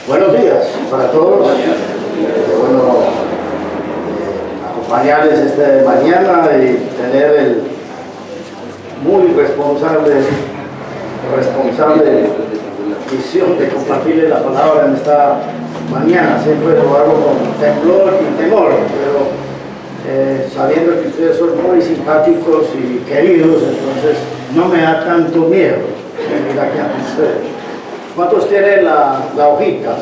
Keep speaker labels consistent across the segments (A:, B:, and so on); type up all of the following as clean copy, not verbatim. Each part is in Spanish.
A: Buenos días para todos. Bueno, acompañarles esta mañana y tener el muy responsable misión de compartirles la palabra en esta mañana. Siempre lo hago con temblor y temor, pero sabiendo que ustedes son muy simpáticos y queridos, entonces no me da tanto miedo venir aquí a ustedes. ¿Cuántos tienen la hojita?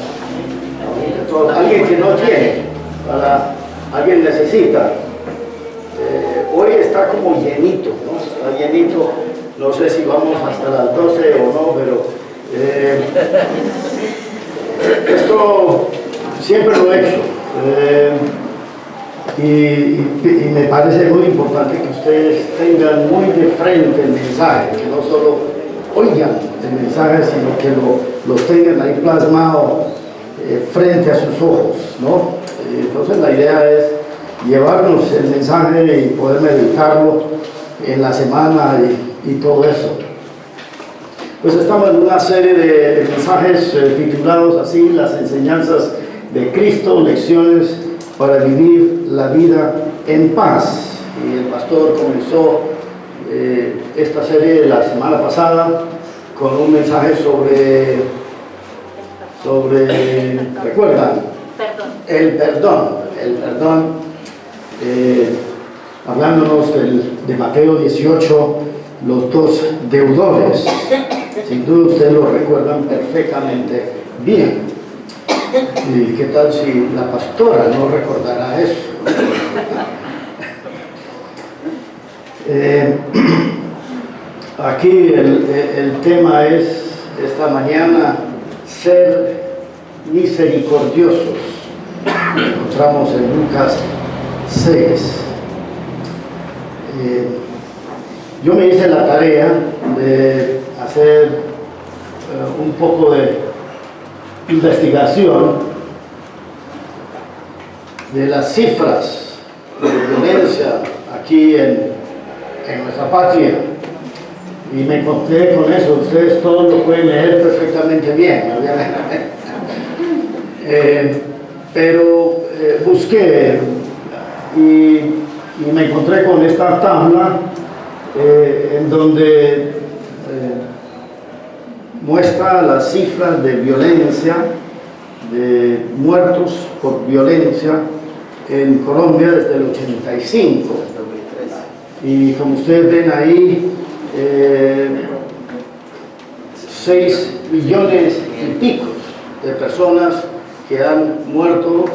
A: Alguien que no tiene, alguien necesita. Hoy está como llenito, ¿no? Está llenito, no sé si vamos hasta las 12 o no, pero esto siempre lo he hecho. Y me parece muy importante que ustedes tengan muy de frente el mensaje, que no solo oigan el mensaje, sino que lo tengan ahí plasmado frente a sus ojos, ¿no? Entonces la idea es llevarnos el mensaje y poder meditarlo en la semana y todo eso. Pues estamos en una serie de mensajes titulados así: las enseñanzas de Cristo, lecciones para vivir la vida en paz. Y el pastor comenzó esta serie la semana pasada con un mensaje sobre ¿recuerdan? El perdón, hablándonos de Mateo 18, los dos deudores. Sin duda ustedes lo recuerdan perfectamente bien. ¿Y qué tal si la pastora no recordara eso? Aquí el tema es, esta mañana, ser misericordiosos. Lo encontramos en Lucas 6. Yo me hice la tarea de hacer un poco de investigación de las cifras de violencia aquí en nuestra patria, y me encontré con eso. Ustedes todos lo pueden leer perfectamente bien, obviamente. Pero busqué y me encontré con esta tabla en donde muestra las cifras de violencia, de muertos por violencia en Colombia desde el 85. Y como ustedes ven ahí, 6 millones y pico de personas que han muerto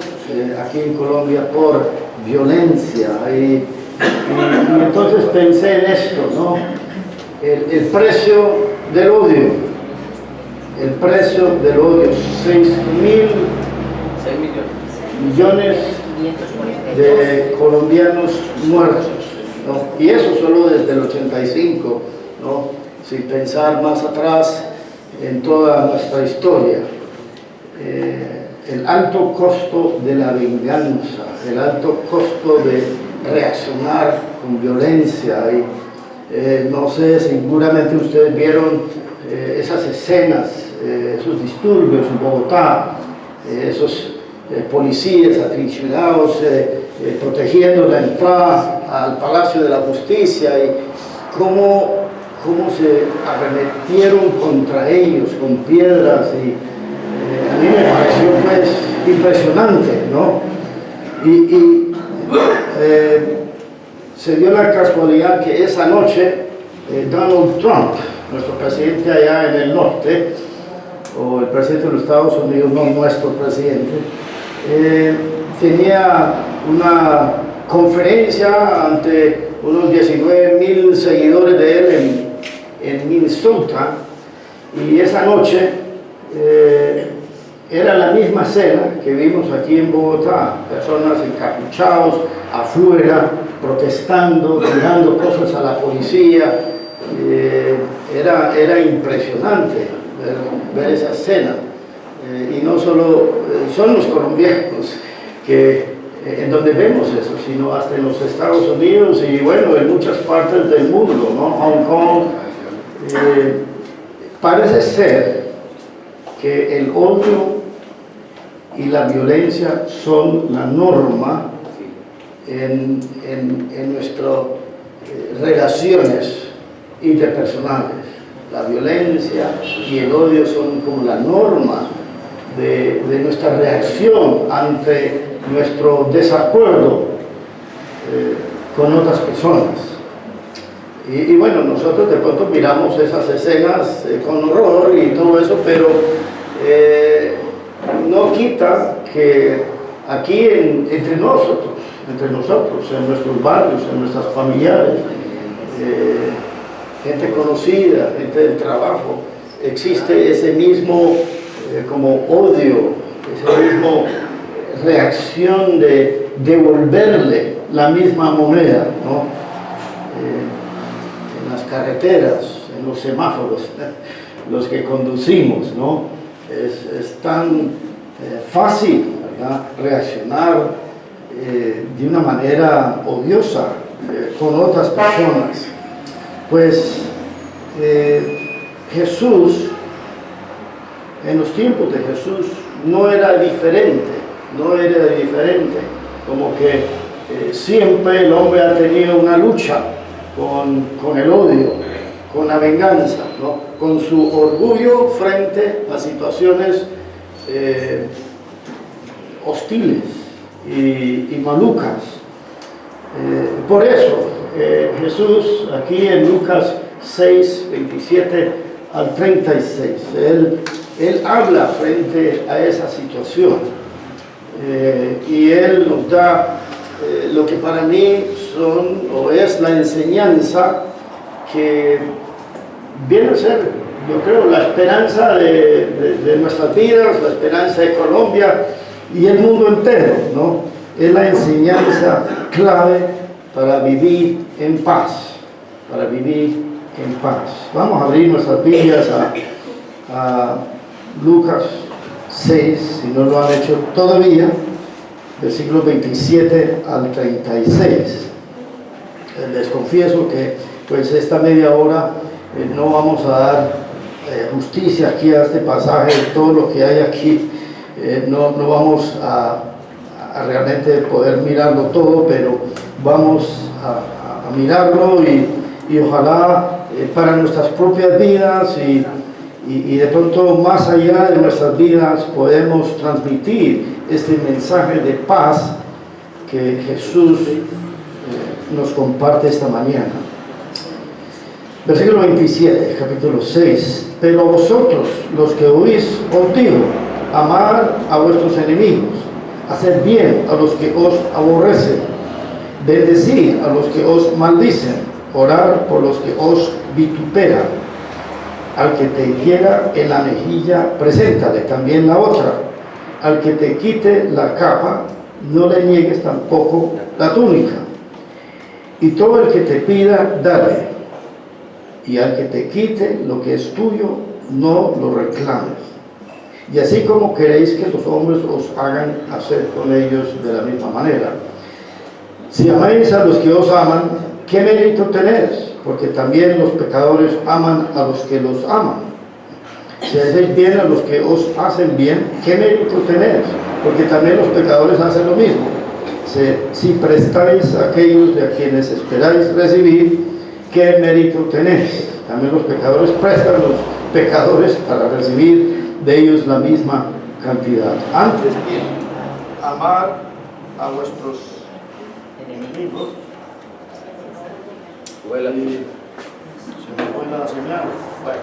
A: aquí en Colombia por violencia. Y entonces pensé en esto, ¿no? El precio del odio. El precio del odio, 6 millones de colombianos muertos, ¿no? Y eso solo desde el 85, ¿no? Sin pensar más atrás en toda nuestra historia. El alto costo de la venganza, el alto costo de reaccionar con violencia. Y no sé, seguramente ustedes vieron esas escenas, esos disturbios en Bogotá, esos policías atrincherados protegiendo la entrada al Palacio de la Justicia, y cómo se arremetieron contra ellos con piedras. Y a mí me pareció pues impresionante, ¿no? Y se dio la casualidad que esa noche Donald Trump, nuestro presidente allá en el norte, o el presidente de los Estados Unidos, no nuestro presidente, tenía una conferencia ante unos 19,000 seguidores de él en Minnesota, y esa noche era la misma escena que vimos aquí en Bogotá: personas encapuchados afuera, protestando, tirando cosas a la policía. Era impresionante ver esa escena. Y no solo son los colombianos en donde vemos eso, sino hasta en los Estados Unidos y bueno, en muchas partes del mundo, ¿no? Hong Kong, Parece ser que el odio y la violencia son la norma en nuestras relaciones interpersonales. La violencia y el odio son como la norma de nuestra reacción ante nuestro desacuerdo con otras personas. Y bueno, nosotros de pronto miramos esas escenas con horror y todo eso, pero no quita que aquí entre nosotros, en nuestros barrios, en nuestras familiares, gente conocida, gente del trabajo, existe ese mismo como odio, esa misma reacción de devolverle la misma moneda, ¿no? En las carreteras, en los semáforos, los que conducimos, ¿no? Es tan fácil, ¿verdad?, reaccionar de una manera odiosa con otras personas. Pues Jesús, en los tiempos de Jesús, no era diferente, como que siempre el hombre ha tenido una lucha con el odio, con la venganza, ¿no?, con su orgullo frente a situaciones hostiles y malucas. Por eso Jesús aquí en Lucas 6, 27 al 36, él habla frente a esa situación y él nos da lo que para mí es la enseñanza que viene a ser, yo creo, la esperanza de nuestras vidas, la esperanza de Colombia y el mundo entero, ¿no? Es la enseñanza clave para vivir en paz, Vamos a abrir nuestras Biblias a Lucas 6, si no lo han hecho todavía, versículos 27 al 36. Les confieso que pues esta media hora no vamos a dar justicia aquí a este pasaje, todo lo que hay aquí, no vamos a realmente poder mirarlo todo, pero vamos a mirarlo y ojalá para nuestras propias vidas y de pronto más allá de nuestras vidas podemos transmitir este mensaje de paz que Jesús nos comparte esta mañana. Versículo 27, capítulo 6. Pero vosotros, los que oís, os digo, amad a vuestros enemigos, haced bien a los que os aborrecen, bendecid a los que os maldicen, orar por los que os vituperan. Al que te hiera en la mejilla, preséntale también la otra. Al que te quite la capa, no le niegues tampoco la túnica. Y todo el que te pida, dale. Y al que te quite lo que es tuyo, no lo reclames. Y así como queréis que los hombres os hagan, hacer con ellos de la misma manera. Si amáis a los que os aman, ¿qué mérito tenéis? Porque también los pecadores aman a los que los aman. Si hacéis bien a los que os hacen bien, ¿qué mérito tenéis? Porque también los pecadores hacen lo mismo. Si prestáis a aquellos de a quienes esperáis recibir, ¿qué mérito tenéis? También los pecadores prestan a los pecadores para recibir de ellos la misma cantidad. Antes bien, amar a vuestros enemigos. Se me fue la señal. Bueno,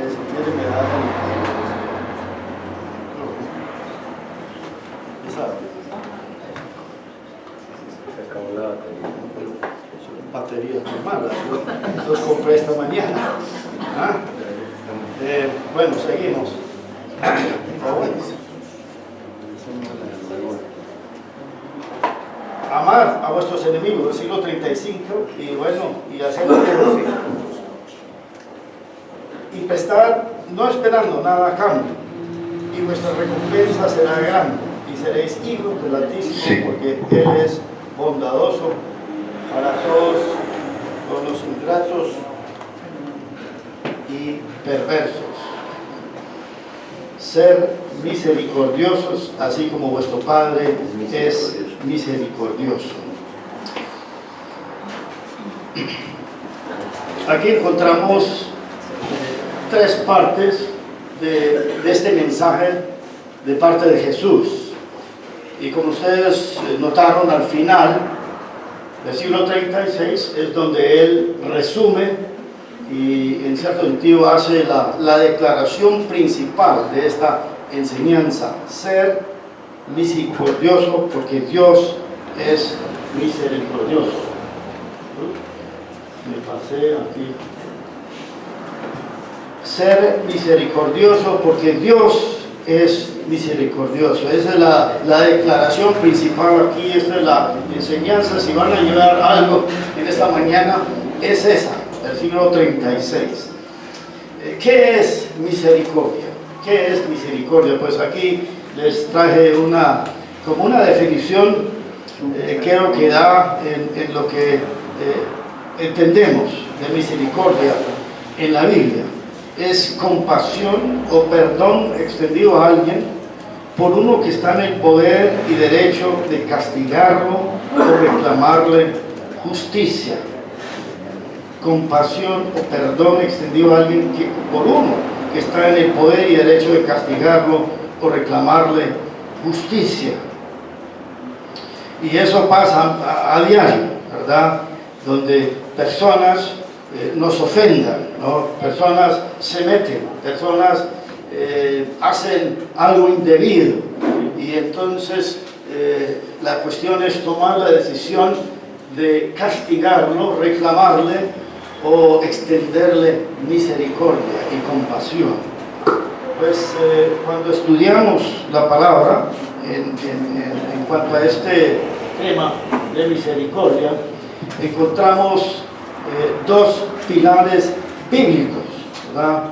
A: si quiere me da baterías malas, los compré esta mañana. ¿Ah? Bueno, seguimos. Amar a vuestros enemigos, versículo 35, y bueno, y hacer lo que decir. Y prestar, no esperando nada a cambio, y vuestra recompensa será grande, y seréis hijos del Altísimo, porque Él es bondadoso para todos, con los ingratos y perversos. Ser misericordiosos, así como vuestro Padre es misericordioso. Aquí encontramos tres partes de este mensaje de parte de Jesús. Y como ustedes notaron al final, versículo 36 es donde Él resume y en cierto sentido hace la declaración principal de esta enseñanza: ser misericordioso porque Dios es misericordioso. Me pasé aquí. Ser misericordioso porque Dios es misericordioso. Esa es la declaración principal aquí. Esta es la enseñanza. Si van a llevar algo en esta mañana, es esa, versículo 36. ¿Qué es misericordia? ¿Qué es misericordia? Pues aquí les traje como una definición, creo que da en lo que entendemos de misericordia en la Biblia. Es compasión o perdón extendido a alguien por uno que está en el poder y derecho de castigarlo o reclamarle justicia. Compasión o perdón extendido a alguien por uno que está en el poder y derecho de castigarlo o reclamarle justicia. Y eso pasa a diario, ¿verdad? Donde personas nos ofendan, ¿no? Personas se meten, personas hacen algo indebido, y entonces la cuestión es tomar la decisión de castigarlo, reclamarle o extenderle misericordia y compasión. Pues cuando estudiamos la palabra en cuanto a este tema de misericordia, encontramos dos pilares bíblicos, ¿verdad?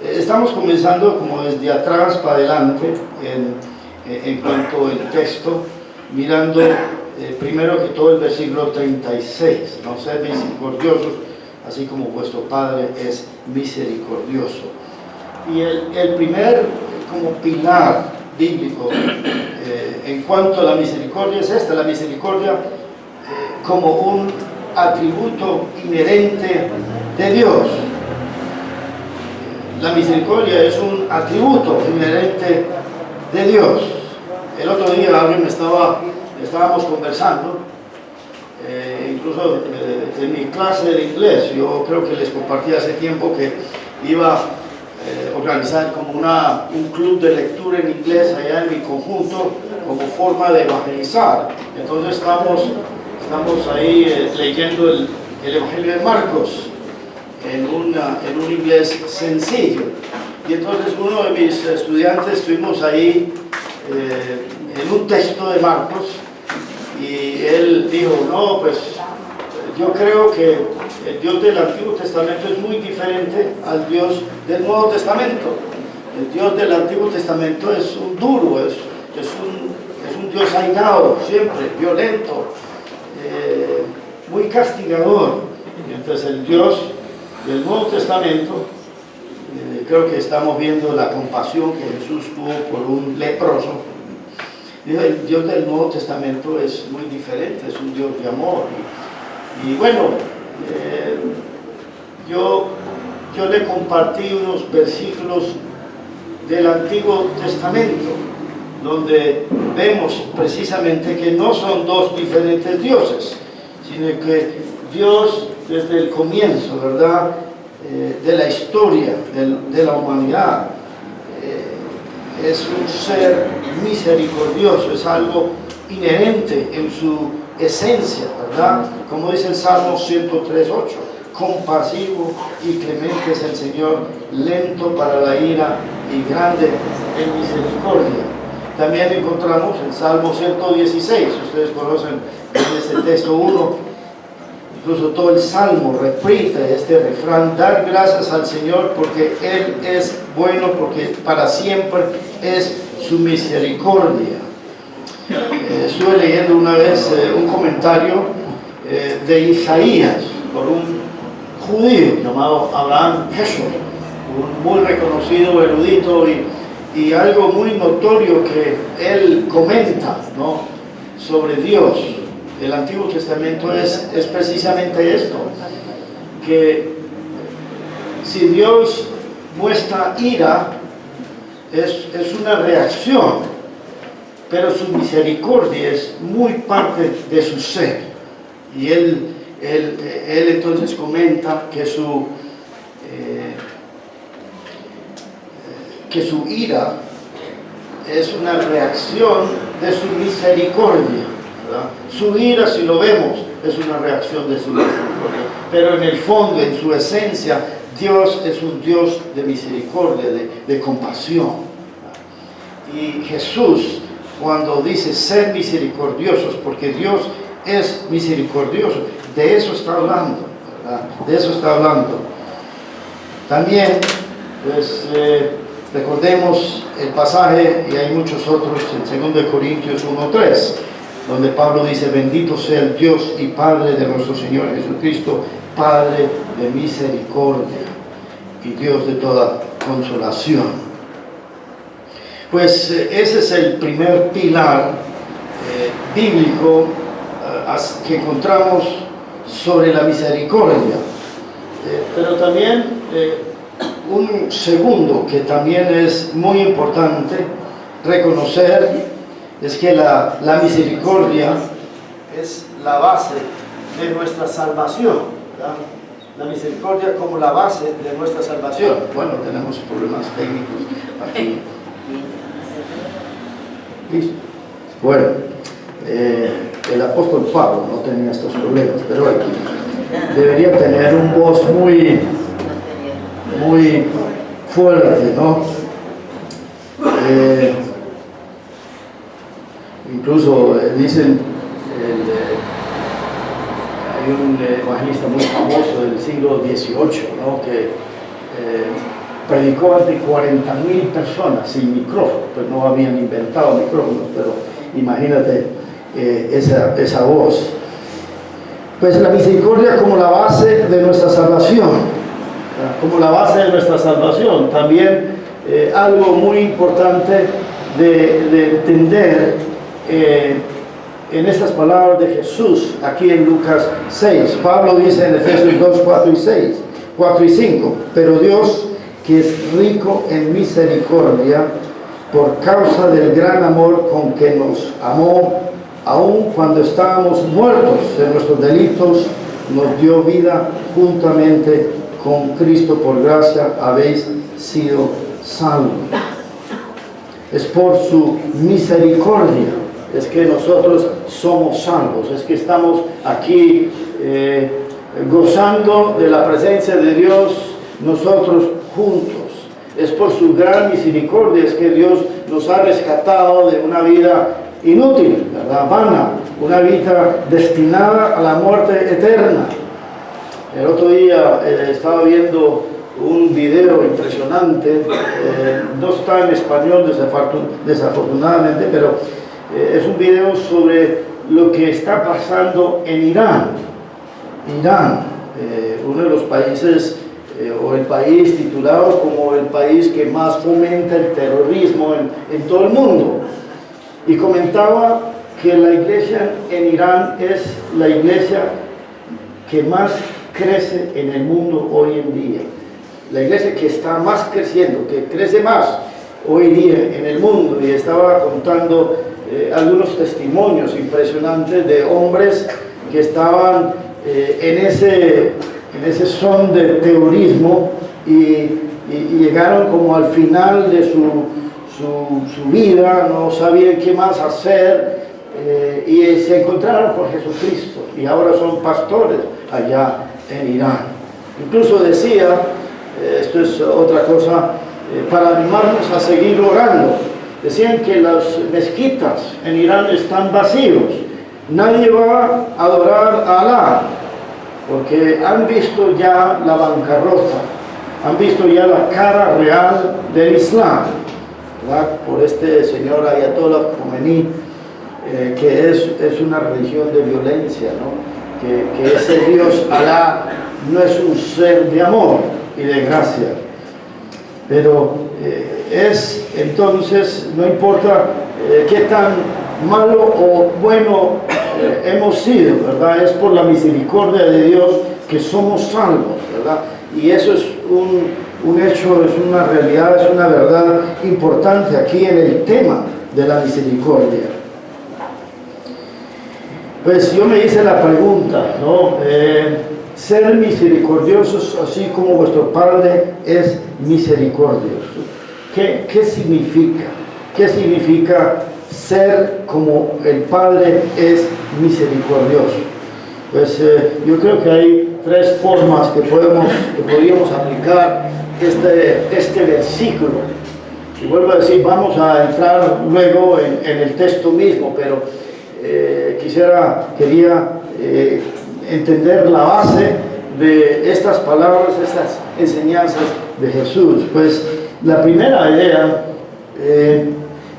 A: Estamos comenzando como desde atrás para adelante en cuanto al texto, mirando primero que todo el versículo 36, ¿no? Ser misericordiosos, así como vuestro Padre es misericordioso. Y el primer como pilar bíblico en cuanto a la misericordia es esta: la misericordia como un atributo inherente de Dios. La misericordia es un atributo inherente de Dios. El otro día estábamos conversando, incluso en mi clase de inglés. Yo creo que les compartí hace tiempo que iba a organizar como un club de lectura en inglés allá en mi conjunto como forma de evangelizar. Entonces estamos ahí leyendo el Evangelio de Marcos en un inglés sencillo. Y entonces uno de mis estudiantes estuvimos ahí en un texto de Marcos, y él dijo: no, pues yo creo que el Dios del Antiguo Testamento es muy diferente al Dios del Nuevo Testamento. El Dios del Antiguo Testamento es un duro, es un Dios airado, siempre violento, muy castigador. Entonces el Dios del Nuevo Testamento, creo que estamos viendo la compasión que Jesús tuvo por un leproso. El Dios del Nuevo Testamento es muy diferente, es un Dios de amor. Y bueno, yo le compartí unos versículos del Antiguo Testamento donde vemos precisamente que no son dos diferentes dioses, sino que Dios desde el comienzo, ¿verdad?, de la historia de la humanidad, es un ser misericordioso, es algo inherente en su esencia, ¿verdad? Como dice el Salmo 103:8, compasivo y clemente es el Señor, lento para la ira y grande en misericordia. También encontramos el Salmo 116, ustedes conocen en este texto 1, incluso todo el Salmo repite este refrán: dar gracias al Señor porque Él es bueno, porque para siempre es su misericordia. Estuve leyendo una vez un comentario de Isaías por un judío llamado Abraham Heschel, un muy reconocido erudito, y algo muy notorio que él comenta, ¿no?, sobre Dios, el Antiguo Testamento, es precisamente esto, que si Dios muestra ira, es una reacción, pero su misericordia es muy parte de su ser. Y él entonces comenta que su ira es una reacción de su misericordia, ¿verdad? Su ira, si lo vemos, es una reacción de su misericordia, pero en el fondo, en su esencia, Dios es un Dios de misericordia, de compasión. Y Jesús, cuando dice ser misericordiosos, porque Dios es misericordioso, de eso está hablando, ¿verdad? De eso está hablando. También, pues, recordemos el pasaje, y hay muchos otros, en 2 Corintios 1:3, donde Pablo dice: bendito sea el Dios y Padre de nuestro Señor Jesucristo, Padre de misericordia y Dios de toda consolación. Pues ese es el primer pilar bíblico que encontramos sobre la misericordia. Pero también un segundo que también es muy importante reconocer es que la misericordia es la base de nuestra salvación, ¿verdad? La misericordia como la base de nuestra salvación. Bueno, tenemos problemas técnicos aquí. ¿Listo? Bueno, el apóstol Pablo no tenía estos problemas, pero aquí debería tener un voz muy fuerte, ¿no? Incluso dicen, hay un evangelista muy famoso del siglo XVIII, ¿no?, que predicó ante 40.000 personas sin micrófono, pues no habían inventado micrófonos, pero imagínate esa voz. Pues la misericordia como la base de nuestra salvación, como la base de nuestra salvación. También algo muy importante de entender en estas palabras de Jesús aquí en Lucas 6. Pablo dice en Efesios 2, 4 y 5, pero Dios, que es rico en misericordia, por causa del gran amor con que nos amó, aun cuando estábamos muertos en nuestros delitos, nos dio vida juntamente con Cristo. Por gracia habéis sido salvos. Es por su misericordia es que nosotros somos salvos, es que estamos aquí gozando de la presencia de Dios nosotros juntos. Es por su gran misericordia es que Dios nos ha rescatado de una vida inútil, ¿verdad?, vana, una vida destinada a la muerte eterna. El otro día estaba viendo un video impresionante, no está en español desafortunadamente, pero es un video sobre lo que está pasando en Irán. Uno de los países, o el país titulado como el país que más fomenta el terrorismo en todo el mundo. Y comentaba que la iglesia en Irán es la iglesia que más crece en el mundo hoy en día. La iglesia que está más creciendo, que crece más hoy día en el mundo. Y estaba contando algunos testimonios impresionantes de hombres que estaban en ese son de terrorismo y llegaron como al final de su vida, no sabían qué más hacer, y se encontraron con Jesucristo y ahora son pastores allá en Irán. Incluso decía, esto es otra cosa, para animarnos a seguir orando, decían que las mezquitas en Irán están vacíos, nadie va a adorar a Alá, porque han visto ya la bancarrota, han visto ya la cara real del Islam, ¿verdad?, por este señor Ayatollah Khomeini, que es una religión de violencia, ¿no?, que ese Dios Alá no es un ser de amor y de gracia. pero entonces, no importa qué tan malo o bueno hemos sido, ¿verdad? Es por la misericordia de Dios que somos salvos, ¿verdad? Y eso es un hecho, es una realidad, es una verdad importante aquí en el tema de la misericordia. Pues yo me hice la pregunta, ¿no? Ser misericordiosos así como vuestro Padre es misericordioso. ¿Qué significa? ¿Qué significa ser como el Padre es misericordioso? Pues yo creo que hay tres formas que podríamos aplicar este versículo. Y vuelvo a decir, vamos a entrar luego en el texto mismo, pero quería entender la base de estas palabras, estas enseñanzas de Jesús. Pues la primera idea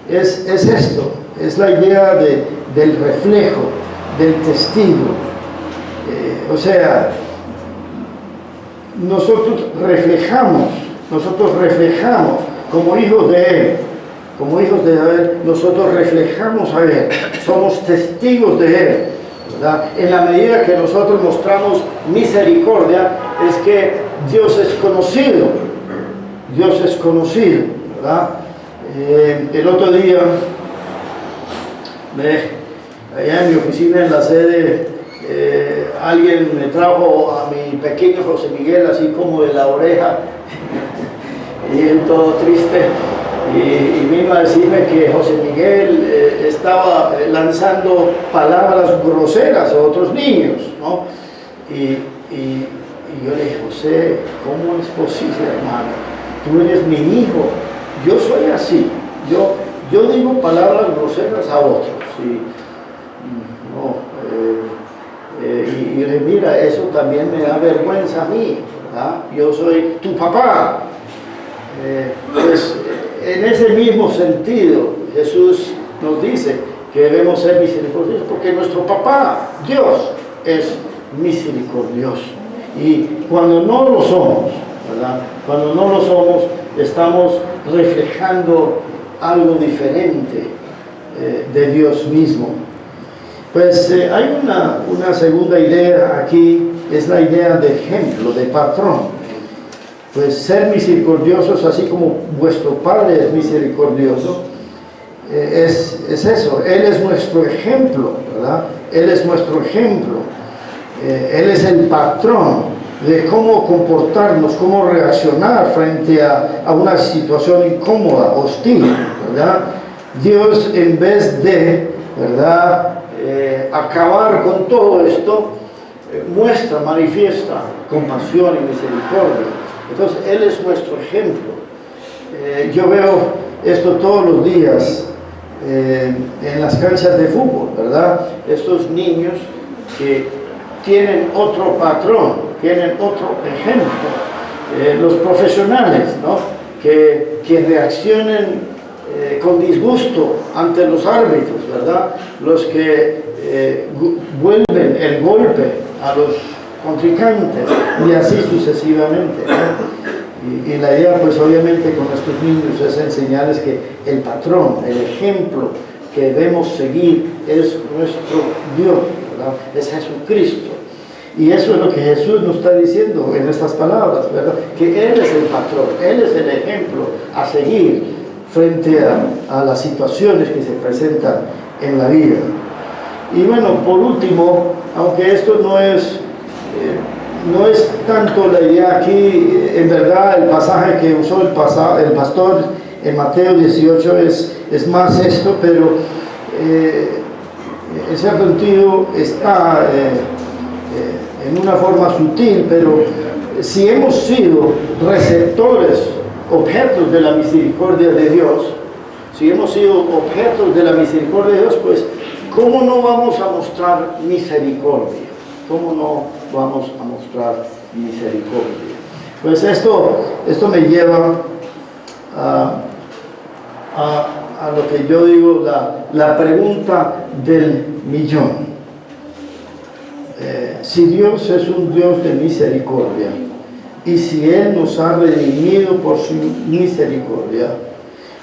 A: es esto, es la idea del reflejo, del testigo. O sea, nosotros reflejamos como hijos de Él, nosotros reflejamos a Él, somos testigos de Él, ¿verdad? En la medida que nosotros mostramos misericordia, es que Dios es conocido, ¿verdad? El otro día, allá en mi oficina, en la sede, alguien me trajo a mi pequeño José Miguel, así como de la oreja, y él todo triste, y vino a decirme que José Miguel estaba lanzando palabras groseras a otros niños, ¿no? Y yo le dije, José, ¿cómo es posible, hermano? Tú eres mi hijo, yo soy así, yo digo palabras groseras a otros, y le mira, eso también me da vergüenza a mí, ¿verdad? Yo soy tu papá. Pues en ese mismo sentido Jesús nos dice que debemos ser misericordiosos porque nuestro papá, Dios, es misericordioso. Y cuando no lo somos, ¿verdad? Cuando no lo somos, estamos reflejando algo diferente de Dios mismo. Pues hay una segunda idea aquí, es la idea de ejemplo, de patrón. Pues ser misericordiosos así como vuestro Padre es misericordioso, es eso, Él es nuestro ejemplo, ¿verdad? Él es nuestro ejemplo, Él es el patrón de cómo comportarnos, cómo reaccionar frente a una situación incómoda, hostil, ¿verdad? Dios, en vez de, ¿verdad?, acabar con todo esto, manifiesta compasión y misericordia. Entonces, Él es nuestro ejemplo. Yo veo esto todos los días en las canchas de fútbol, ¿verdad? Estos niños que tienen otro patrón, tienen otro ejemplo. Los profesionales, ¿no?, que reaccionen con disgusto ante los árbitros, ¿verdad? Los que vuelven el golpe a los contrincantes y así sucesivamente, ¿no? Y la idea, pues obviamente con estos niños es enseñarles que el patrón, el ejemplo que debemos seguir es nuestro Dios, ¿verdad? Es Jesucristo. Y eso es lo que Jesús nos está diciendo en estas palabras, ¿verdad? Que Él es el patrón, Él es el ejemplo a seguir frente a las situaciones que se presentan en la vida. Y bueno, por último, aunque esto no es tanto la idea aquí, en verdad el pasaje que usó el pastor en Mateo 18 es más esto, pero en cierto sentido está en una forma sutil, pero si hemos sido receptores, objetos de la misericordia de Dios, si hemos sido objetos de la misericordia de Dios, pues ¿cómo no vamos a mostrar misericordia? ¿Cómo no vamos a mostrar misericordia? Pues esto me lleva a lo que yo digo, la pregunta del millón. Si Dios es un Dios de misericordia, y si Él nos ha redimido por su misericordia,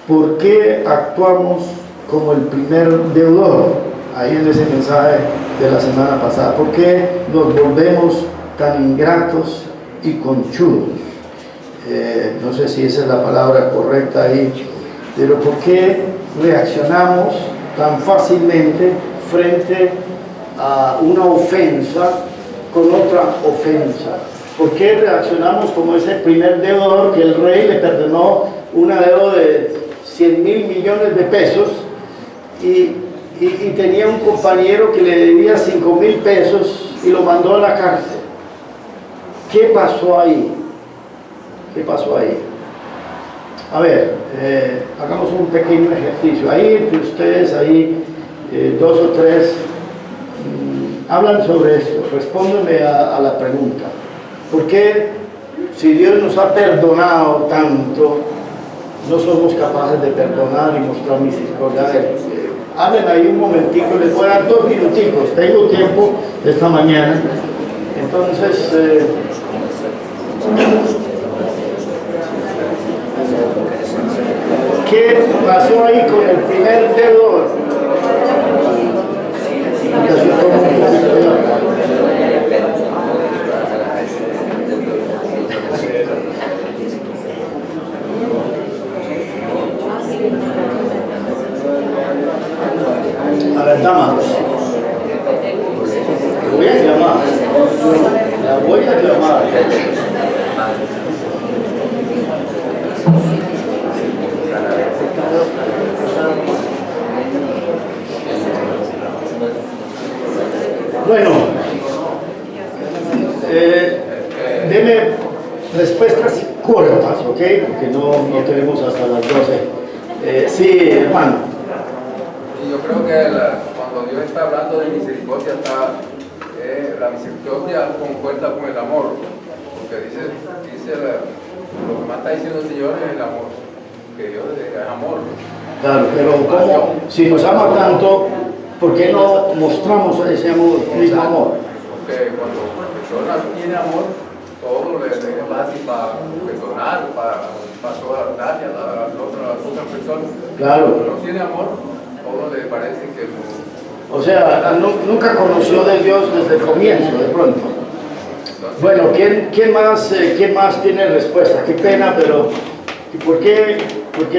A: ¿por qué actuamos como el primer deudor? Ahí en ese mensaje de la semana pasada. ¿Por qué nos volvemos tan ingratos y conchudos? No sé si esa es la palabra correcta ahí, pero ¿por qué reaccionamos tan fácilmente frente a una ofensa con otra ofensa? ¿Por qué reaccionamos como ese primer deudor que el rey le perdonó una deuda de 100 mil millones de pesos y tenía un compañero que le debía 5 mil pesos y lo mandó a la cárcel? ¿Qué pasó ahí? ¿Qué pasó ahí? A ver, hagamos un pequeño ejercicio. Ahí entre ustedes, ahí dos o tres, hablan sobre esto. Respóndanme a la pregunta. ¿Por qué, si Dios nos ha perdonado tanto, no somos capaces de perdonar y mostrar misericordia? Hablen ahí un momentico, les voy a dar 2 minuticos. Tengo tiempo esta mañana. Entonces, ¿qué pasó ahí con el primer deudor? A ver, damas, la voy a llamar. La voy a llamar. Bueno, deme respuestas cortas, ¿ok? Porque no tenemos hasta las 12. Sí, hermano.
B: Yo creo que cuando Dios está hablando de misericordia, la misericordia concuerda con el amor, porque dice lo que más está diciendo el Señor es el amor, que Dios es amor.
A: Claro, pero ¿cómo? Si nos ama tanto, ¿por qué no mostramos ese mismo amor?
B: Porque cuando una persona tiene amor, todo le es fácil para perdonar, para darle a las otras personas.
A: Claro.
B: Cuando no tiene amor, todo le parece que no.
A: O sea, nunca conoció de Dios desde el comienzo, de pronto. Bueno, ¿quién más tiene respuesta? Qué pena, pero ¿por qué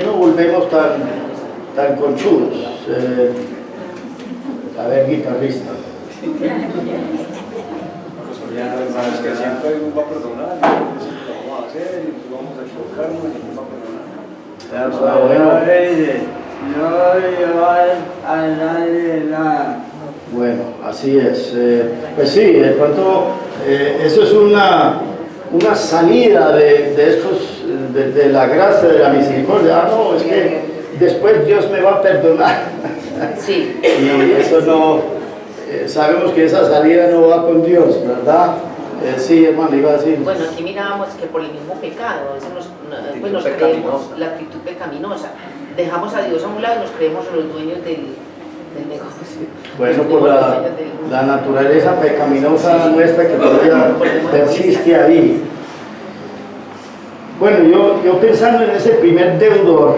A: no volvemos tan conchudos? A ver, guitarrista.
C: Hermanos, que siempre Dios va a perdonar, y lo vamos a hacer, y vamos a equivocarnos, y Dios va a perdonar.
D: A nadie nada.
A: Bueno, así es. Pues sí, de pronto eso es una salida de la gracia, de la misericordia. Ah, no, es que después Dios me va a perdonar.
E: Sí.
A: Y eso no, sabemos que esa salida no va con Dios, ¿verdad? Sí, hermano, iba a decir.
E: Bueno, aquí mirábamos que por el mismo pecado, eso nos creemos la actitud pecaminosa. Dejamos a Dios a un lado y nos creemos los dueños del negocio.
A: Bueno, por la naturaleza pecaminosa nuestra que todavía persiste ahí. Bueno, yo pensando en ese primer deudor,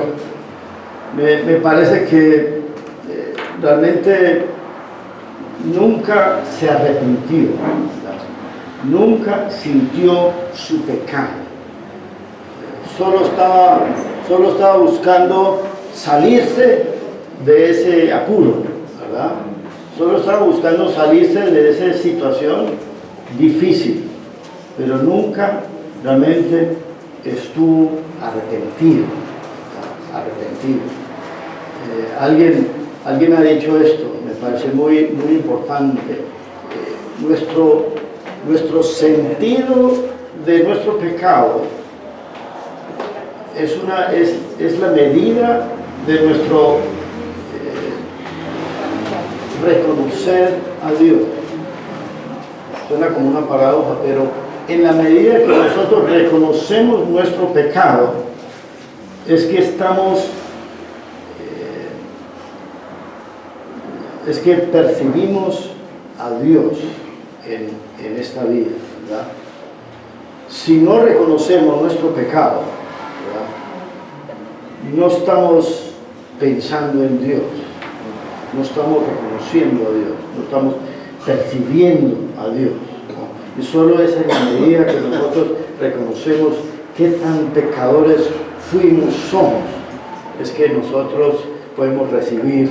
A: me parece que realmente nunca se arrepintió, nunca sintió su pecado. Solo estaba buscando salirse de ese apuro, ¿verdad? Solo estaba buscando salirse de esa situación difícil, pero nunca realmente estuvo arrepentido. Alguien ha dicho esto, me parece muy importante. Nuestro sentido de nuestro pecado es la medida de nuestro reconocer a Dios. Suena como una paradoja, pero en la medida que nosotros reconocemos nuestro pecado, es que es que percibimos a Dios en esta vida, ¿verdad? si no reconocemos nuestro pecado, ¿verdad?, no estamos pensando en Dios, no estamos reconociendo a Dios, no estamos percibiendo a Dios, ¿no? Y solo es en la medida que nosotros reconocemos qué tan pecadores somos, es que nosotros podemos recibir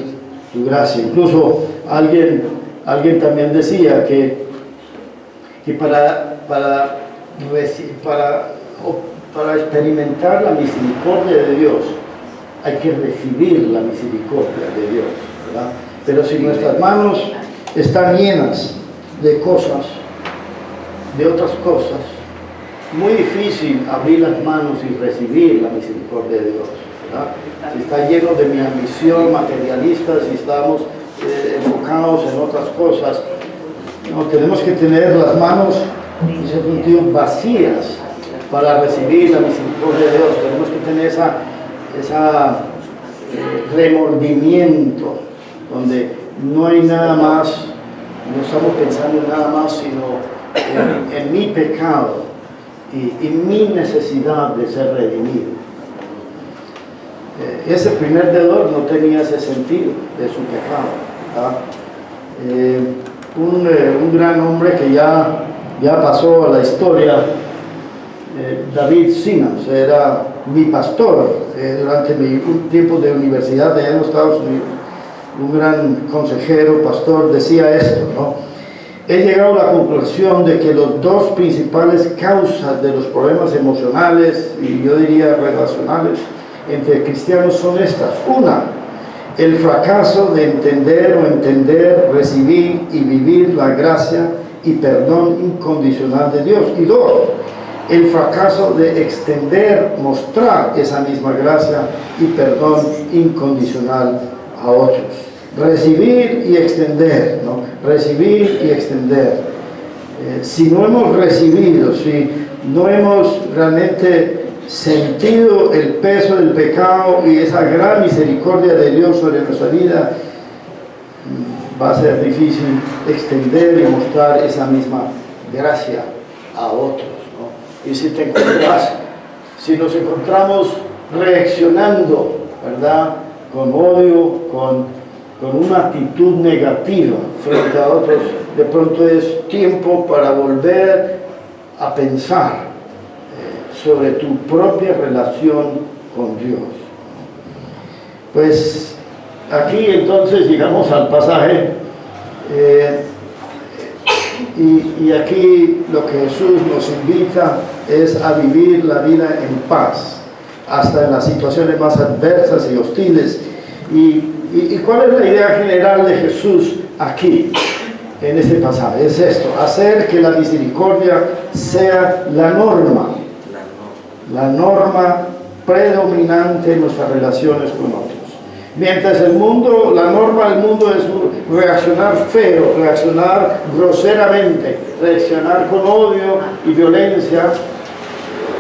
A: tu gracia. Incluso alguien también decía que para experimentar la misericordia de Dios hay que recibir la misericordia de Dios, ¿verdad? Pero si nuestras manos están llenas de cosas, de otras cosas, muy difícil abrir las manos y recibir la misericordia de Dios, ¿verdad? Si está lleno de mi ambición materialista, si estamos enfocados en otras cosas, no, tenemos que tener las manos, en ese sentido, vacías para recibir la misericordia de Dios. Tenemos que tener esa remordimiento, donde no hay nada más, no estamos pensando en nada más, sino en mi pecado y mi necesidad de ser redimido. Ese primer deudor no tenía ese sentido de su pecado, ¿verdad? Un gran hombre que ya pasó a la historia, David Simmons, era mi pastor durante mi tiempo de universidad allá en los Estados Unidos. Un gran consejero, pastor, decía esto, ¿no? He llegado a la conclusión de que las dos principales causas de los problemas emocionales y yo diría relacionales entre cristianos son estas. Una, el fracaso de entender, recibir y vivir la gracia y perdón incondicional de Dios. Y dos, el fracaso de extender, mostrar esa misma gracia y perdón incondicional a otros. Recibir y extender, ¿no? Recibir y extender. Si no hemos recibido, si no hemos realmente sentido el peso del pecado y esa gran misericordia de Dios sobre nuestra vida, va a ser difícil extender y mostrar esa misma gracia a otros, ¿no? Y si nos encontramos reaccionando, ¿verdad?, con odio, con una actitud negativa frente a otros, de pronto es tiempo para volver a pensar sobre tu propia relación con Dios. Pues aquí entonces llegamos al pasaje y aquí lo que Jesús nos invita es a vivir la vida en paz, hasta en las situaciones más adversas y hostiles. ¿Y cuál es la idea general de Jesús aquí, en este pasaje? Es esto: hacer que la misericordia sea la norma predominante en nuestras relaciones con otros. Mientras la norma del mundo es reaccionar feo, reaccionar groseramente, reaccionar con odio y violencia,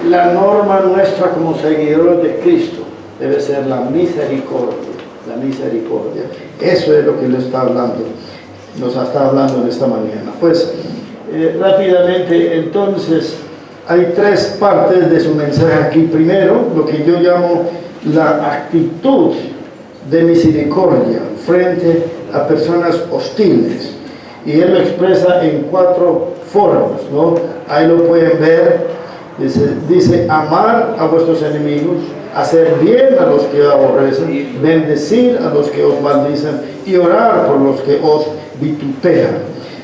A: la norma nuestra como seguidores de Cristo debe ser la misericordia. La misericordia. Eso es lo que nos está hablando en esta mañana. Pues rápidamente, entonces, hay tres partes de su mensaje aquí. Primero, lo que yo llamo la actitud de misericordia frente a personas hostiles. Y él lo expresa en 4 formas, ¿no? Ahí lo pueden ver. Dice amar a vuestros enemigos, hacer bien a los que os aborrecen, bendecir a los que os maldicen y orar por los que os vituperan.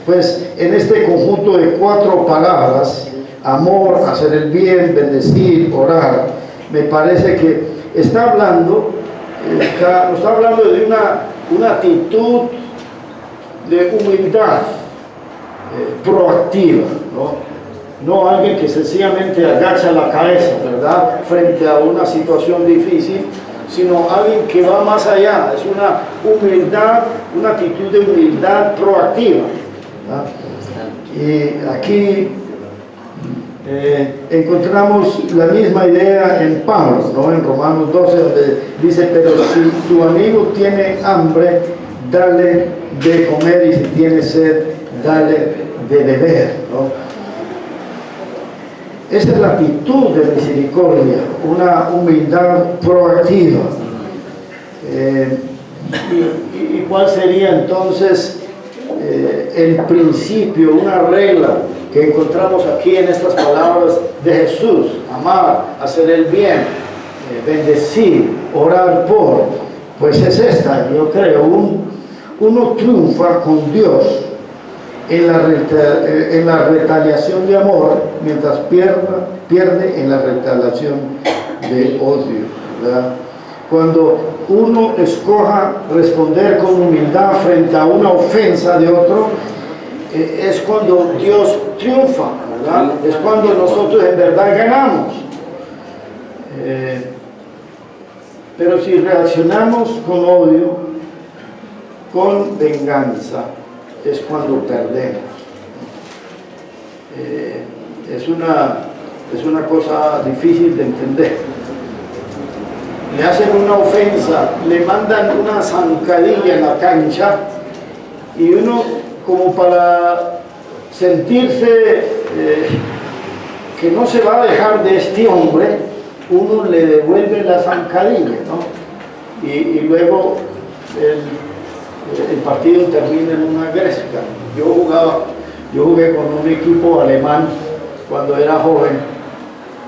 A: Pues en este conjunto de 4 palabras, amor, hacer el bien, bendecir, orar, me parece que está hablando de una actitud de humildad proactiva, ¿no? No alguien que sencillamente agacha la cabeza, ¿verdad?, frente a una situación difícil, sino alguien que va más allá. Es una humildad, una actitud de humildad proactiva, ¿verdad? Y aquí encontramos la misma idea en Pablo, ¿no?, en Romanos 12, donde dice: pero si tu amigo tiene hambre, dale de comer, y si tiene sed, dale de beber, ¿no? Esa es la actitud de misericordia, una humildad proactiva. ¿Y cuál sería entonces el principio, una regla que encontramos aquí en estas palabras de Jesús? Amar, hacer el bien, bendecir, orar por. Pues es esta, yo creo, uno triunfa con Dios en la retaliación de amor, mientras pierde en la retaliación de odio, ¿verdad? Cuando uno escoja responder con humildad frente a una ofensa de otro, es cuando Dios triunfa, ¿verdad? Es cuando nosotros en verdad ganamos. Pero si reaccionamos con odio, con venganza, es cuando perdemos. Es una cosa difícil de entender. Le hacen una ofensa, le mandan una zancadilla en la cancha y uno, como para sentirse que no se va a dejar de este hombre, uno le devuelve la zancadilla, ¿no? Y luego el partido termina en una gresca. Yo jugué con un equipo alemán cuando era joven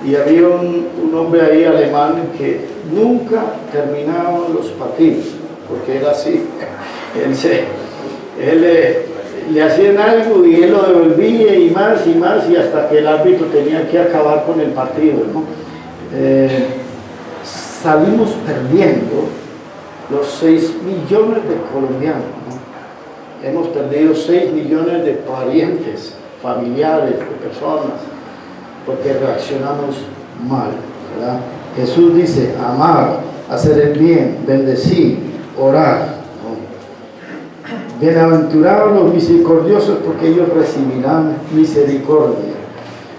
A: y había un hombre ahí alemán que nunca terminaba los partidos, porque era así. Le hacían algo y él lo devolvía y más y hasta que el árbitro tenía que acabar con el partido, ¿no? Salimos perdiendo los 6 millones de colombianos, ¿no? Hemos perdido 6 millones de parientes, familiares, de personas, porque reaccionamos mal, ¿verdad? Jesús dice amar, hacer el bien, bendecir, orar, ¿no? Bienaventurados los misericordiosos, porque ellos recibirán misericordia.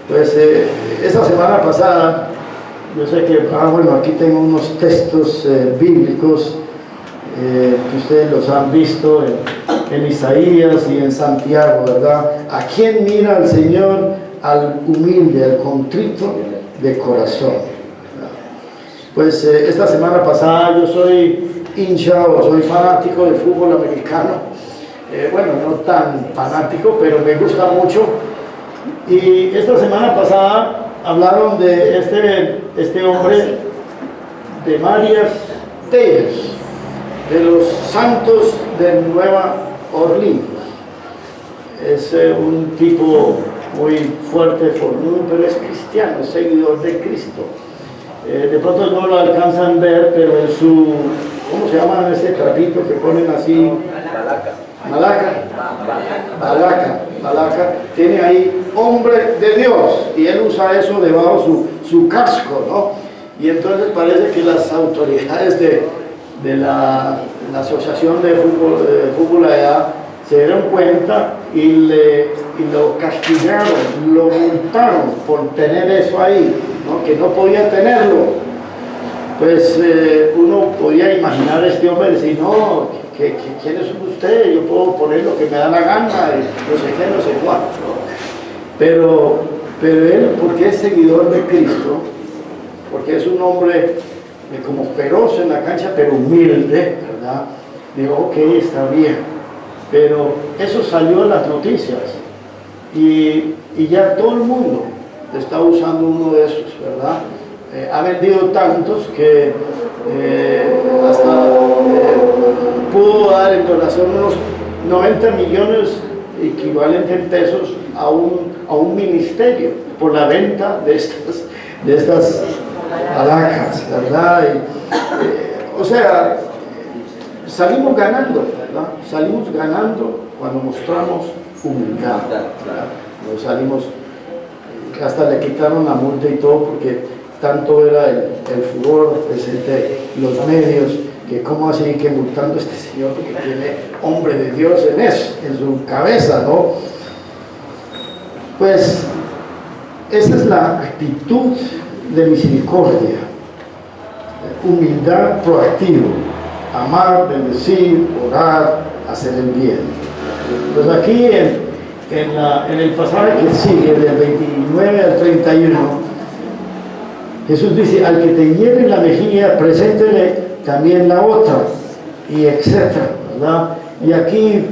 A: Pues esta semana pasada, yo sé que, bueno, aquí tengo unos textos bíblicos que ustedes los han visto en Isaías y en Santiago, ¿verdad? ¿A quién mira el Señor? Al humilde, al contrito de corazón. Pues esta semana pasada yo soy hincha o soy fanático del fútbol americano. Bueno, no tan fanático, pero me gusta mucho. Y esta semana pasada hablaron de este hombre, de Marias Davis, de los Santos de Nueva Orleans. Es un tipo muy fuerte, fornudo, pero es cristiano, es seguidor de Cristo. De pronto no lo alcanzan a ver, pero en su, ¿cómo se llama ese trapito que ponen así? Malaca, tiene ahí hombre de Dios, y él usa eso debajo su casco, ¿no? Y entonces parece que las autoridades de la asociación de fútbol allá se dieron cuenta y lo castigaron, lo multaron por tener eso ahí, ¿no? Que no podía tenerlo. Pues uno podía imaginar a este hombre y decir, no, ¿quién es usted? Yo puedo poner lo que me da la gana, y no sé qué, no sé cuánto, ¿no? Pero él, porque es seguidor de Cristo, porque es un hombre como feroz en la cancha, pero humilde, ¿verdad? Digo, ok, está bien. Pero eso salió en las noticias y ya todo el mundo está usando uno de esos, ¿verdad? Ha vendido tantos que hasta pudo dar en donación unos 90 millones equivalentes en pesos a un ministerio por la venta de estas alacas, ¿verdad? O sea, salimos ganando, ¿verdad? Salimos ganando cuando mostramos humildad, ¿verdad? Cuando salimos, hasta le quitaron la multa y todo, porque tanto era el furor presente los medios, que cómo así que multando a este señor porque tiene hombre de Dios en su cabeza, ¿no? Pues esa es la actitud de misericordia, humildad proactiva, amar, bendecir, orar, hacer el bien. Pues aquí en el pasaje que sigue, del 29 al 31, Jesús dice, al que te hiere la mejilla, preséntele también la otra, y etcétera, ¿verdad? Y aquí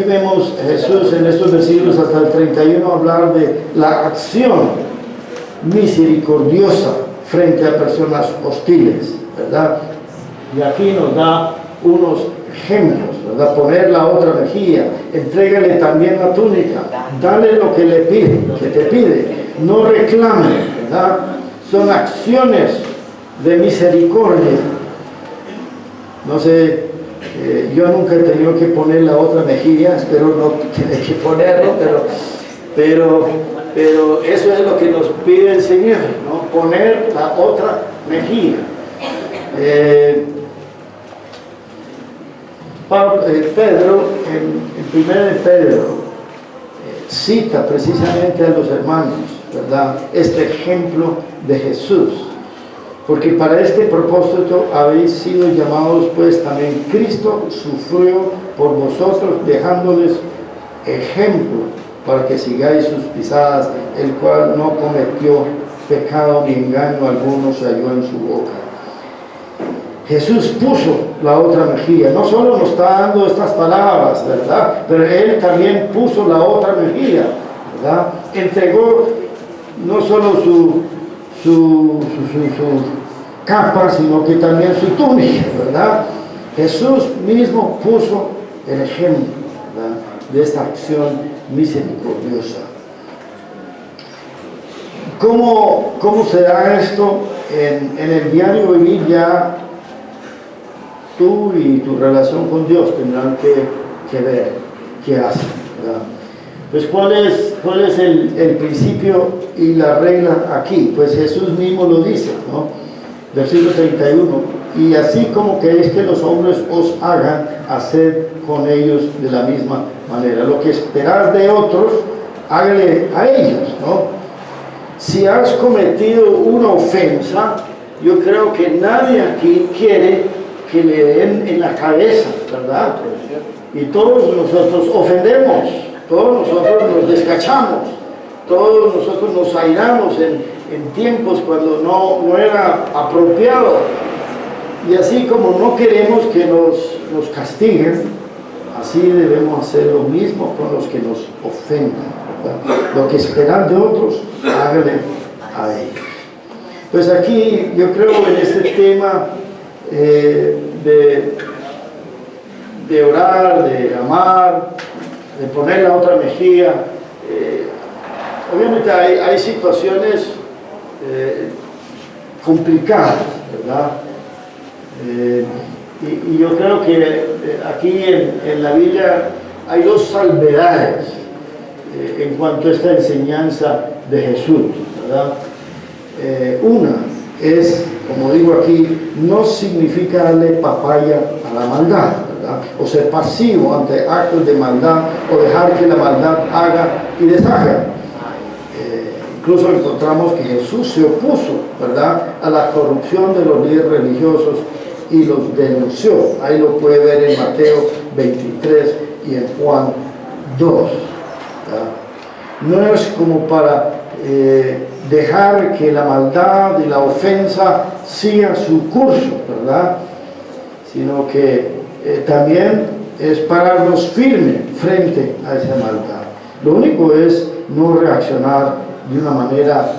A: vemos a Jesús en estos versículos hasta el 31 hablar de la acción misericordiosa frente a personas hostiles, ¿verdad? Y aquí nos da unos ejemplos, ¿verdad? Poner la otra mejilla, entrégale también la túnica, dale lo que le pide, que te pide, no reclame, ¿verdad? Son acciones de misericordia. No sé, yo nunca he tenido que poner la otra mejilla, espero no tener que ponerlo, pero eso es lo que nos pide el Señor, ¿no? Poner la otra mejilla. Pedro, en 1 de Pedro, cita precisamente a los hermanos, ¿verdad? Este ejemplo de Jesús. Porque para este propósito habéis sido llamados, pues también Cristo sufrió por vosotros, dejándoles ejemplo para que sigáis sus pisadas, el cual no cometió pecado ni engaño alguno se halló en su boca. Jesús puso la otra mejilla, no solo nos está dando estas palabras, ¿verdad? Pero Él también puso la otra mejilla, ¿verdad? Entregó no solo su capa, sino que también su túnica, ¿verdad? Jesús mismo puso el ejemplo, ¿verdad?, de esta acción misericordiosa. ¿Cómo se da esto en el diario vivir? Ya tú y tu relación con Dios tendrán que ver qué hacen, ¿verdad? Pues ¿cuál es el principio y la regla aquí? Pues Jesús mismo lo dice, ¿no? Versículo 31, y así como queréis que los hombres os hagan, haced con ellos de la misma manera. Lo que esperás de otros, hágale a ellos, ¿no? Si has cometido una ofensa, yo creo que nadie aquí quiere que le den en la cabeza, ¿verdad? Y todos nosotros ofendemos, todos nosotros nos descachamos, todos nosotros nos airamos en tiempos cuando no era apropiado. Y así como no queremos que nos castiguen, así debemos hacer lo mismo con los que nos ofenden, ¿verdad? Lo que esperan de otros, háganle a ellos. Pues aquí yo creo en este tema de orar, de amar, de poner la otra mejilla, obviamente hay situaciones complicadas, ¿verdad? Y yo creo que aquí en la Biblia hay dos salvedades en cuanto a esta enseñanza de Jesús, ¿verdad? Una es, como digo aquí, no significa darle papaya a la maldad, ¿verdad? O ser pasivo ante actos de maldad, o dejar que la maldad haga y deshaga. Incluso encontramos que Jesús se opuso, ¿verdad?, a la corrupción de los líderes religiosos y los denunció. Ahí lo puede ver en Mateo 23 y en Juan 2, ¿verdad? No es como para dejar que la maldad y la ofensa siga su curso, ¿verdad?, sino que también es pararnos firme frente a esa maldad. Lo único es no reaccionar de una manera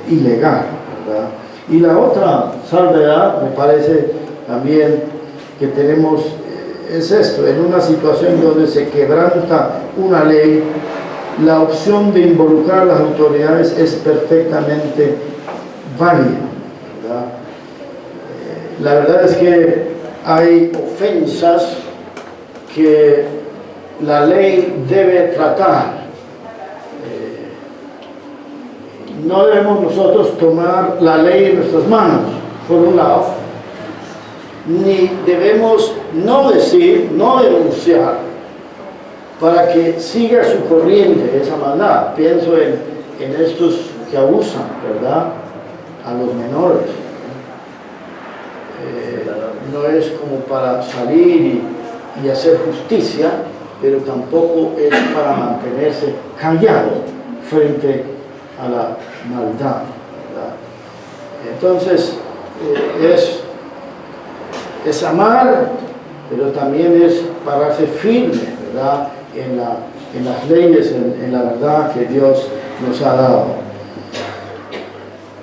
A: ilegal, ¿verdad? Y la otra salvedad, me parece también que tenemos, es esto: en una situación donde se quebranta una ley, la opción de involucrar a las autoridades es perfectamente válida, ¿verdad? La verdad es que hay ofensas que la ley debe tratar. No debemos nosotros tomar la ley en nuestras manos, por un lado, ni debemos no decir, no denunciar, para que siga su corriente esa maldad. Pienso en estos que abusan, ¿verdad?, a los menores. No es como para salir y hacer justicia, pero tampoco es para mantenerse callado frente a la maldad, ¿verdad? Entonces, es amar, pero también es pararse firme, ¿verdad? En las leyes, en la verdad que Dios nos ha dado.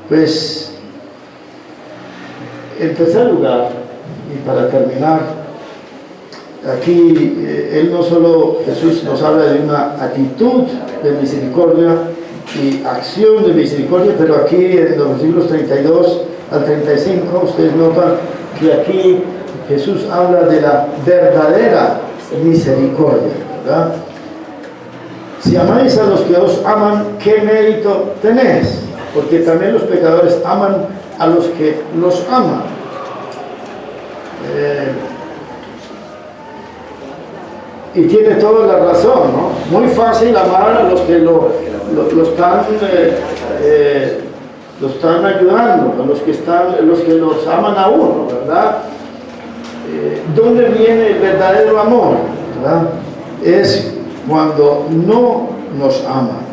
A: Pues, en tercer lugar, y para terminar, aquí Jesús nos habla de una actitud de misericordia y acción de misericordia, pero aquí en los versículos 32 al 35, ustedes notan que aquí Jesús habla de la verdadera misericordia, ¿verdad? Si amáis a los que os aman, ¿qué mérito tenéis? Porque también los pecadores aman a los que los aman. Y tiene toda la razón, ¿no? Muy fácil amar a los que lo están ayudando, a los que los aman a uno, ¿verdad? ¿Dónde viene el verdadero amor? ¿Verdad? Es cuando no nos aman,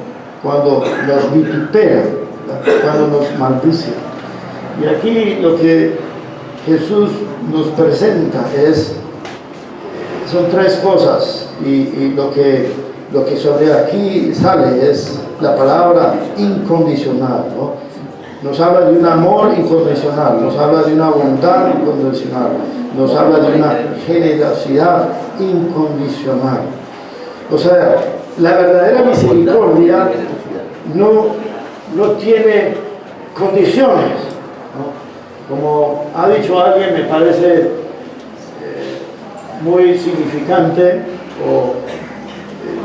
A: cuando nos vituperan, ¿verdad? Cuando nos maldicen. Y aquí lo que Jesús nos presenta son tres cosas, y lo que sobre aquí sale es la palabra incondicional, ¿no? Nos habla de un amor incondicional, nos habla de una bondad incondicional, nos habla de una generosidad incondicional. O sea, la verdadera misericordia no tiene condiciones, ¿no? Como ha dicho alguien, me parece muy significante, o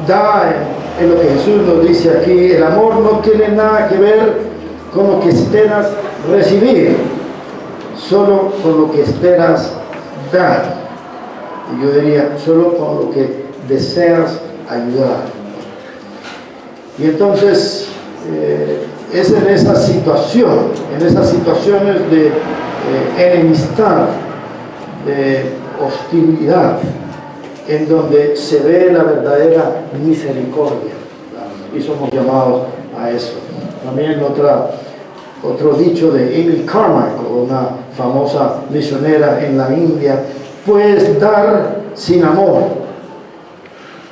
A: da en lo que Jesús nos dice aquí: el amor no tiene nada que ver con lo que esperas recibir, solo con lo que esperas dar. Y yo diría, solo con lo que deseas ayudar. Y entonces es en esa situación, en esas situaciones de enemistad, de hostilidad, en donde se ve la verdadera misericordia, y somos llamados a eso. También otro dicho de Amy Carmichael, una famosa misionera en la India: puedes dar sin amor,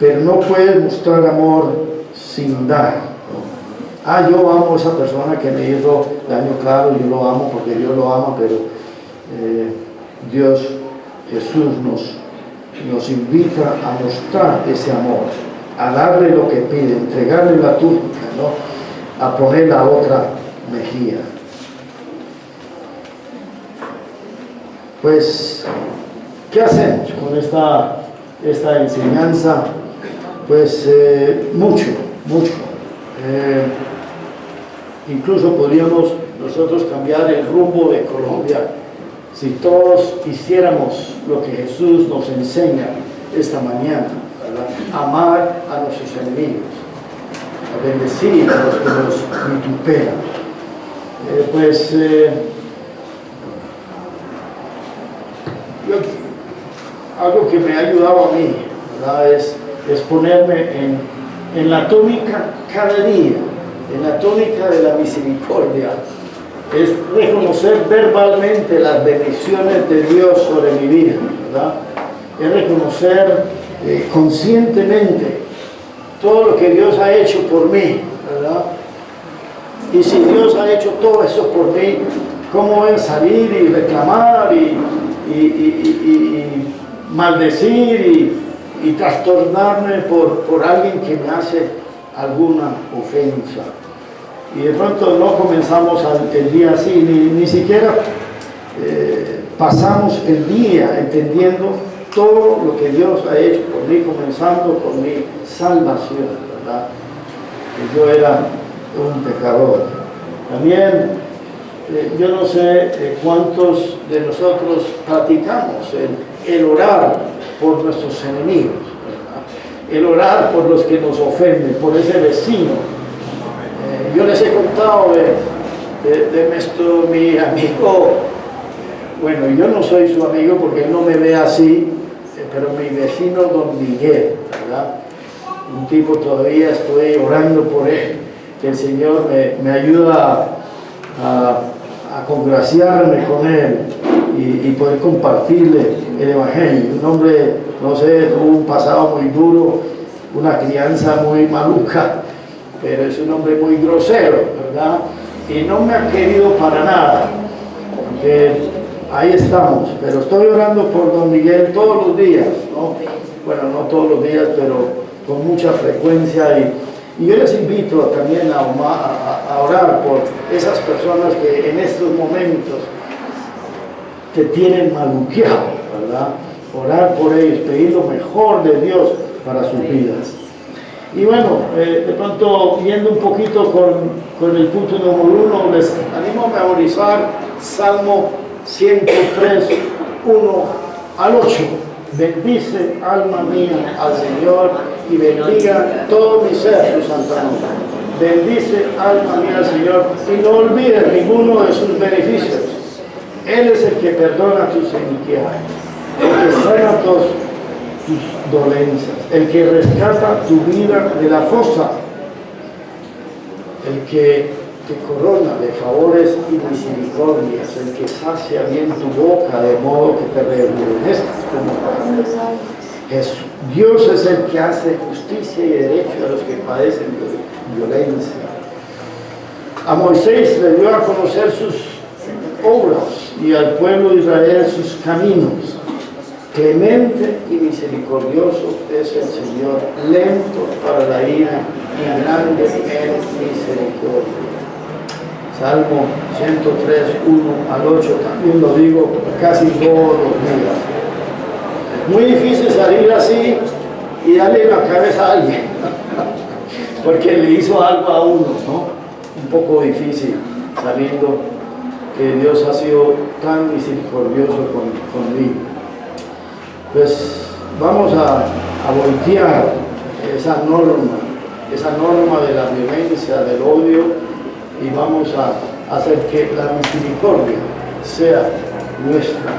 A: pero no puedes mostrar amor sin dar, ¿no? Yo amo a esa persona que me hizo daño, claro, yo lo amo porque Dios lo ama, pero Jesús nos invita a mostrar ese amor, a darle lo que pide, entregarle la túnica, ¿no? A poner la otra mejilla. Pues, ¿qué hacemos con esta enseñanza? Pues mucho. Incluso podríamos nosotros cambiar el rumbo de Colombia si todos hiciéramos lo que Jesús nos enseña esta mañana, ¿verdad? Amar a nuestros enemigos, a bendecir a los que nos vituperan. Algo que me ha ayudado a mí, ¿verdad? Es ponerme en la tónica cada día, en la tónica de la misericordia. Es reconocer verbalmente las bendiciones de Dios sobre mi vida, ¿verdad? Es reconocer conscientemente todo lo que Dios ha hecho por mí, ¿verdad? Y si Dios ha hecho todo eso por mí, ¿cómo es salir y reclamar y maldecir y trastornarme por alguien que me hace alguna ofensa? Y de pronto no comenzamos el día así, ni siquiera pasamos el día entendiendo todo lo que Dios ha hecho por mí, comenzando por mi salvación, ¿verdad? Que yo era un pecador. También, yo no sé cuántos de nosotros practicamos el orar por nuestros enemigos, ¿verdad? El orar por los que nos ofenden, por ese vecino. Yo les he contado de mi amigo, bueno, yo no soy su amigo porque él no me ve así, pero mi vecino don Miguel, ¿verdad? ¿verdad? Un tipo, todavía estoy orando por él, que el Señor me ayuda a congraciarme con él y poder compartirle el Evangelio. Un hombre, no sé, tuvo un pasado muy duro, una crianza muy maluca, pero es un hombre muy grosero, ¿verdad? Y no me ha querido para nada, porque ahí estamos. Pero estoy orando por don Miguel todos los días, ¿no? Bueno, no todos los días, pero con mucha frecuencia. Y yo les invito también a orar por esas personas que en estos momentos te tienen maluqueado, ¿verdad? Orar por ellos, pedir lo mejor de Dios para sus vidas. Y bueno, de pronto, yendo un poquito con el punto número 1, les animo a memorizar Salmo 103, 1 al 8. Bendice, alma mía, al Señor, y bendiga todo mi ser su santo nombre. Bendice, alma mía, al Señor, y no olvides ninguno de sus beneficios. Él es el que perdona tus iniquidades, el que sana tus dolencias, el que rescata tu vida de la fosa, el que te corona de favores y misericordias, el que sacia bien tu boca de modo que te rejuvenezcas como Jesús. Dios es el que hace justicia y derecho a los que padecen violencia. A Moisés le dio a conocer sus obras y al pueblo de Israel sus caminos. Clemente y misericordioso es el Señor, lento para la ira y grande en misericordia. Salmo 103, 1 al 8, también lo digo casi todos los días. Muy difícil salir así y darle la cabeza a alguien, porque le hizo algo a uno, ¿no? Un poco difícil, sabiendo que Dios ha sido tan misericordioso conmigo. Pues vamos a voltear esa norma de la violencia, del odio, y vamos a hacer que la misericordia sea nuestra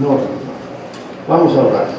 A: norma. Vamos a orar.